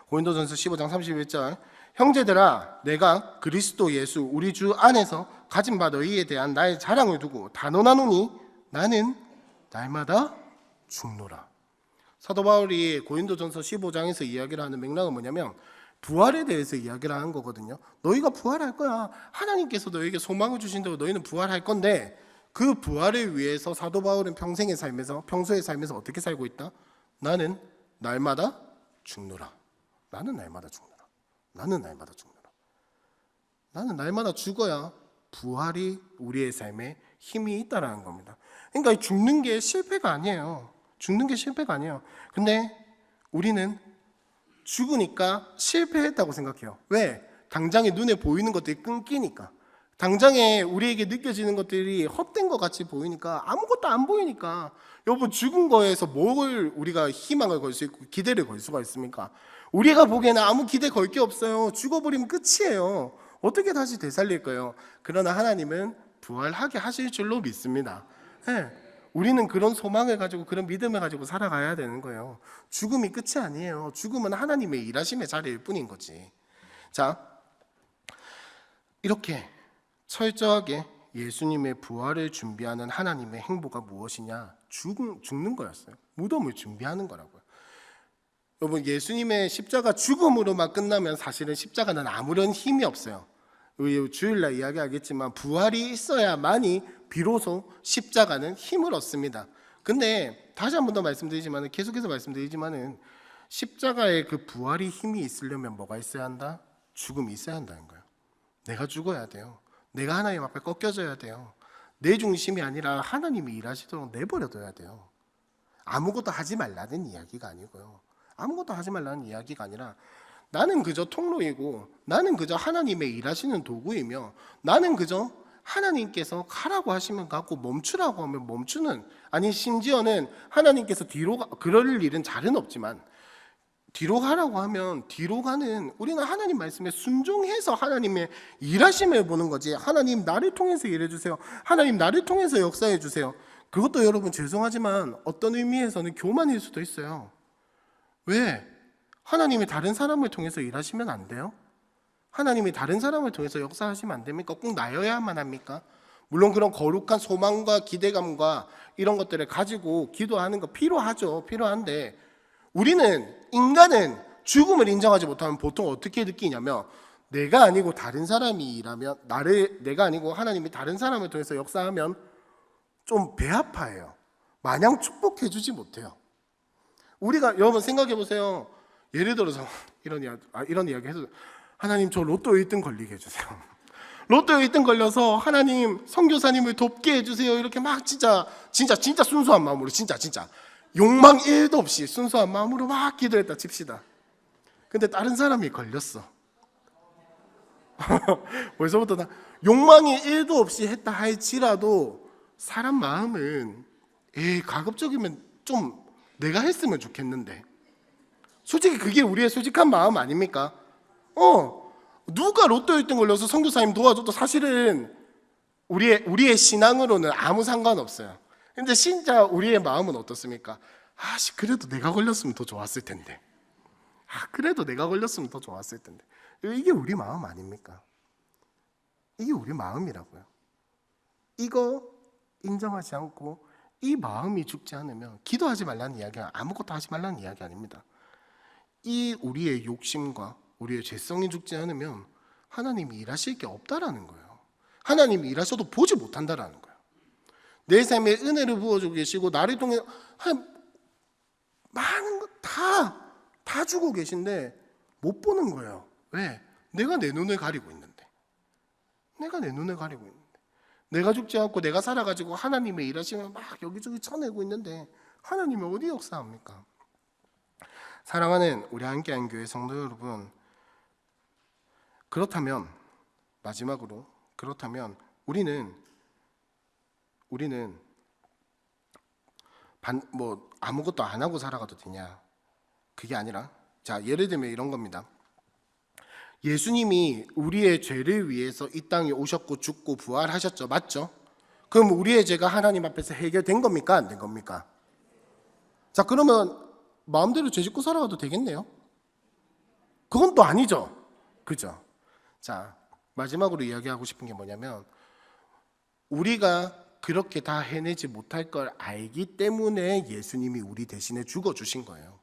고린도전서 15장 31절. 형제들아, 내가 그리스도 예수 우리 주 안에서 가진 바 너희에 대한 나의 자랑을 두고 단언하노니 나는 날마다 죽노라. 사도 바울이 고린도전서 15장에서 이야기를 하는 맥락은 뭐냐면 부활에 대해서 이야기를 하는 거거든요. 너희가 부활할 거야. 하나님께서 너희에게 소망을 주신다고 너희는 부활할 건데, 그 부활을 위해서 사도 바울은 평소의 삶에서 어떻게 살고 있다? 나는 날마다 죽노라. 나는 날마다 죽어야 부활이 우리의 삶에 힘이 있다라는 겁니다. 그러니까 죽는 게 실패가 아니에요. 근데 우리는 죽으니까 실패했다고 생각해요. 왜? 당장에 눈에 보이는 것들이 끊기니까. 당장에 우리에게 느껴지는 것들이 헛된 것 같이 보이니까, 아무것도 안 보이니까. 여러분, 죽은 거에서 뭘 우리가 희망을 걸 수 있고 기대를 걸 수가 있습니까? 우리가 보기에는 아무 기대 걸 게 없어요. 죽어버리면 끝이에요. 어떻게 다시 되살릴 거예요? 그러나 하나님은 부활하게 하실 줄로 믿습니다. 네. 우리는 그런 소망을 가지고 그런 믿음을 가지고 살아가야 되는 거예요. 죽음이 끝이 아니에요. 죽음은 하나님의 일하심의 자리일 뿐인 거지. 자, 이렇게 철저하게 예수님의 부활을 준비하는 하나님의 행보가 무엇이냐? 죽는 거였어요. 무덤을 준비하는 거라고요. 여러분, 예수님의 십자가 죽음으로만 끝나면 사실은 십자가는 아무런 힘이 없어요. 우리 주일날 이야기하겠지만 부활이 있어야만이 비로소 십자가는 힘을 얻습니다. 근데 다시 한 번 더 말씀드리지만, 계속해서 말씀드리지만은, 십자가의 그 부활이 힘이 있으려면 뭐가 있어야 한다? 죽음이 있어야 한다는 거예요. 내가 죽어야 돼요. 내가 하나님 앞에 꺾여져야 돼요. 내 중심이 아니라 하나님이 일하시도록 내버려둬야 돼요. 아무것도 하지 말라는 이야기가 아니고요. 아무것도 하지 말라는 이야기가 아니라, 나는 그저 통로이고, 나는 그저 하나님의 일하시는 도구이며, 나는 그저 하나님께서 가라고 하시면 가고 멈추라고 하면 멈추는, 아니 심지어는 하나님께서 뒤로 그럴 일은 잘은 없지만 뒤로 가라고 하면 뒤로 가는, 우리는 하나님 말씀에 순종해서 하나님의 일하심을 보는 거지. 하나님 나를 통해서 일해 주세요, 하나님 나를 통해서 역사해 주세요. 그것도 여러분 죄송하지만 어떤 의미에서는 교만일 수도 있어요. 왜? 하나님이 다른 사람을 통해서 일하시면 안 돼요? 하나님이 다른 사람을 통해서 역사하시면 안 됩니까? 꼭 나여야만 합니까? 물론 그런 거룩한 소망과 기대감과 이런 것들을 가지고 기도하는 거 필요하죠. 필요한데, 우리는, 인간은 죽음을 인정하지 못하면 보통 어떻게 느끼냐면, 내가 아니고 다른 사람이 일하면, 내가 아니고 하나님이 다른 사람을 통해서 역사하면 좀 배 아파해요. 마냥 축복해 주지 못해요. 우리가, 여러분 생각해 보세요. 예를 들어서 이런 이야기 해서, 하나님 저 로또 1등 걸리게 해주세요. 로또 1등 걸려서 하나님 선교사님을 돕게 해주세요. 이렇게 막 진짜 순수한 마음으로, 진짜 욕망 1도 없이 순수한 마음으로 막 기도했다 칩시다. 근데 다른 사람이 걸렸어. 벌써부터 욕망이 1도 없이 했다 할지라도 사람 마음은, 가급적이면 좀 내가 했으면 좋겠는데, 솔직히 그게 우리의 솔직한 마음 아닙니까? 누가 로또 1등 걸려서 선교사님 도와줘도 사실은 우리의 신앙으로는 아무 상관없어요. 근데 진짜 우리의 마음은 어떻습니까? 그래도 내가 걸렸으면 더 좋았을 텐데. 그래도 내가 걸렸으면 더 좋았을 텐데. 이게 우리 마음 아닙니까? 이게 우리 마음이라고요. 이거 인정하지 않고 이 마음이 죽지 않으면 기도하지 말라는 이야기가, 아무것도 하지 말라는 이야기 아닙니다. 이 우리의 욕심과 우리의 죄성이 죽지 않으면 하나님이 일하실 게 없다라는 거예요. 하나님이 일하셔도 보지 못한다라는 거예요. 내 삶에 은혜를 부어주고 계시고 나를 통해 많은 거 다 주고 계신데 못 보는 거예요. 왜? 내가 내 눈을 가리고 있는데. 내가 죽지 않고 내가 살아가지고 하나님의 일하심을 막 여기저기 쳐내고 있는데 하나님이 어디 역사합니까? 사랑하는 우리 함께한 교회 성도 여러분, 그렇다면 마지막으로, 우리는 아무것도 안 하고 살아가도 되냐? 그게 아니라, 자, 예를 들면 이런 겁니다. 예수님이 우리의 죄를 위해서 이 땅에 오셨고 죽고 부활하셨죠, 맞죠? 그럼 우리의 죄가 하나님 앞에서 해결된 겁니까, 안 된 겁니까? 자, 그러면 마음대로 죄 짓고 살아가도 되겠네요? 그건 또 아니죠, 그죠? 자, 마지막으로 이야기하고 싶은 게 뭐냐면, 우리가 그렇게 다 해내지 못할 걸 알기 때문에 예수님이 우리 대신에 죽어주신 거예요.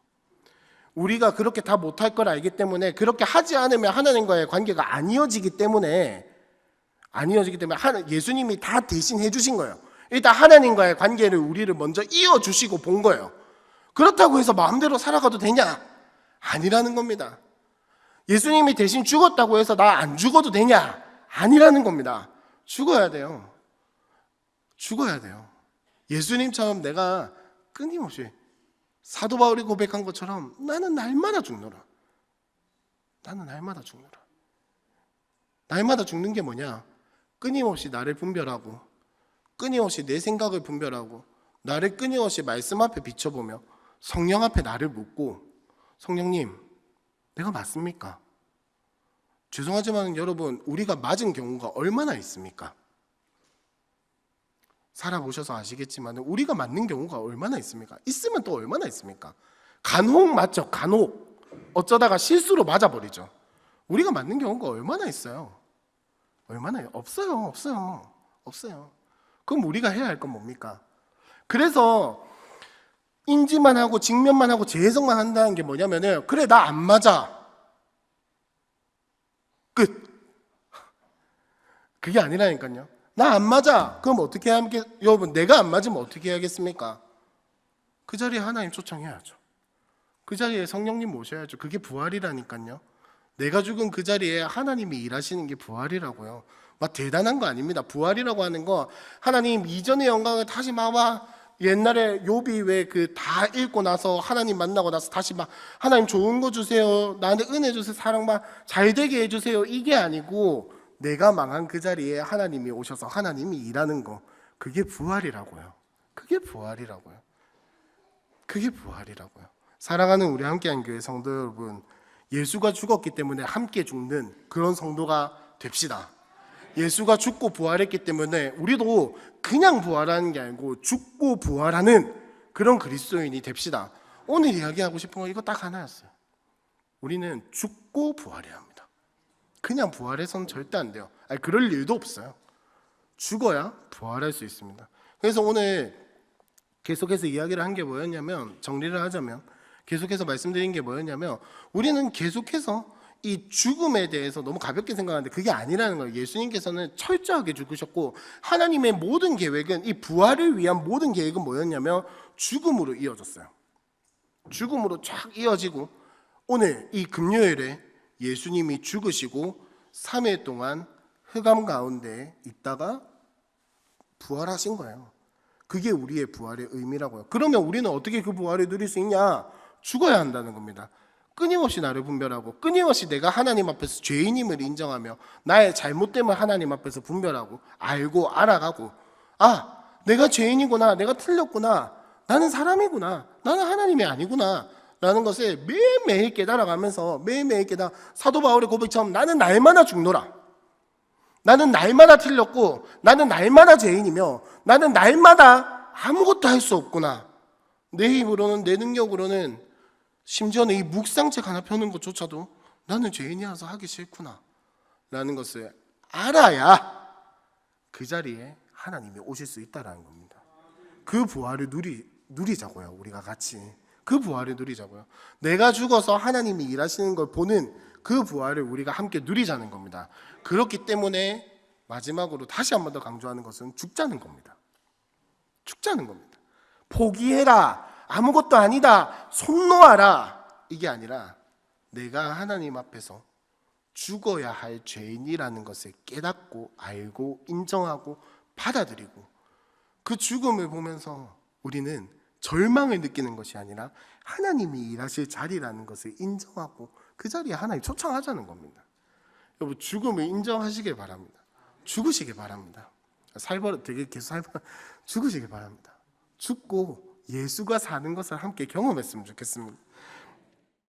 우리가 그렇게 다 못할 걸 알기 때문에, 그렇게 하지 않으면 하나님과의 관계가 안 이어지기 때문에 예수님이 다 대신 해주신 거예요. 일단 하나님과의 관계를 우리를 먼저 이어주시고 본 거예요. 그렇다고 해서 마음대로 살아가도 되냐? 아니라는 겁니다. 예수님이 대신 죽었다고 해서 나 안 죽어도 되냐? 아니라는 겁니다. 죽어야 돼요. 예수님처럼 내가 끊임없이 사도 바울이 고백한 것처럼 나는 날마다 죽노라. 날마다 죽는 게 뭐냐? 끊임없이 나를 분별하고, 끊임없이 내 생각을 분별하고, 나를 끊임없이 말씀 앞에 비춰보며 성령 앞에 나를 묻고, 성령님, 내가 맞습니까? 죄송하지만 여러분, 우리가 맞은 경우가 얼마나 있습니까? 살아보셔서 아시겠지만 우리가 맞는 경우가 얼마나 있습니까? 있으면 또 얼마나 있습니까? 간혹 맞죠, 간혹. 어쩌다가 실수로 맞아버리죠. 우리가 맞는 경우가 얼마나 있어요. 얼마나 없어요. 그럼 우리가 해야 할 건 뭡니까? 그래서 인지만 하고 직면만 하고 재해석만 한다는 게 뭐냐면은 그래 나 안 맞아 끝. 그게 아니라니까요. 나 안 맞아. 그럼 어떻게 하면 여러분 내가 안 맞으면 어떻게 해야겠습니까? 그 자리에 하나님 초청해야죠. 그 자리에 성령님 모셔야죠. 그게 부활이라니까요. 내가 죽은 그 자리에 하나님이 일하시는 게 부활이라고요. 막 대단한 거 아닙니다. 부활이라고 하는 거 하나님 이전의 영광을 다시 막와 옛날에 욥이 왜 그 다 읽고 나서 하나님 만나고 나서 다시 막 하나님 좋은 거 주세요. 나한테 은혜 주세요. 사랑 막 잘 되게 해주세요. 이게 아니고 내가 망한 그 자리에 하나님이 오셔서 하나님이 일하는 거 그게 부활이라고요. 그게 부활이라고요. 사랑하는 우리 함께한 교회 성도 여러분, 예수가 죽었기 때문에 함께 죽는 그런 성도가 됩시다. 예수가 죽고 부활했기 때문에 우리도 그냥 부활하는 게 아니고 죽고 부활하는 그런 그리스도인이 됩시다. 오늘 이야기하고 싶은 건 이거 딱 하나였어요. 우리는 죽고 부활해야 합니다. 그냥 부활해서는 절대 안 돼요. 아니, 그럴 일도 없어요. 죽어야 부활할 수 있습니다. 그래서 오늘 계속해서 이야기를 한 게 뭐였냐면, 정리를 하자면 계속해서 말씀드린 게 뭐였냐면, 우리는 계속해서 이 죽음에 대해서 너무 가볍게 생각하는데 그게 아니라는 거예요. 예수님께서는 철저하게 죽으셨고 하나님의 모든 계획은, 이 부활을 위한 모든 계획은 뭐였냐면 죽음으로 이어졌어요. 죽음으로 쫙 이어지고 오늘 이 금요일에 예수님이 죽으시고 3일 동안 흑암 가운데 있다가 부활하신 거예요. 그게 우리의 부활의 의미라고요. 그러면 우리는 어떻게 그 부활을 누릴 수 있냐? 죽어야 한다는 겁니다. 끊임없이 나를 분별하고 끊임없이 내가 하나님 앞에서 죄인임을 인정하며 나의 잘못됨을 하나님 앞에서 분별하고 알고 알아가고, 아, 내가 죄인이구나, 내가 틀렸구나, 나는 사람이구나, 나는 하나님이 아니구나 라는 것을 매일매일 깨달아가면서 매일매일 사도 바울의 고백처럼 나는 날마다 죽노라, 나는 날마다 틀렸고 나는 날마다 죄인이며 나는 날마다 아무것도 할 수 없구나, 내 힘으로는 내 능력으로는 심지어는 이 묵상책 하나 펴는 것조차도 나는 죄인이라서 하기 싫구나 라는 것을 알아야 그 자리에 하나님이 오실 수 있다는 겁니다. 그 부활을 누리자고요. 우리가 같이 그 부활을 누리자고요. 내가 죽어서 하나님이 일하시는 걸 보는 그 부활을 우리가 함께 누리자는 겁니다. 그렇기 때문에 마지막으로 다시 한 번 더 강조하는 것은 죽자는 겁니다. 포기해라, 아무것도 아니다, 손 놓아라, 이게 아니라 내가 하나님 앞에서 죽어야 할 죄인이라는 것을 깨닫고 알고 인정하고 받아들이고, 그 죽음을 보면서 우리는 절망을 느끼는 것이 아니라 하나님이 일하실 자리라는 것을 인정하고 그 자리에 하나님 초청하자는 겁니다. 여러분, 죽음을 인정하시길 바랍니다. 죽으시길 바랍니다. 죽으시길 바랍니다. 죽고 예수가 사는 것을 함께 경험했으면 좋겠습니다.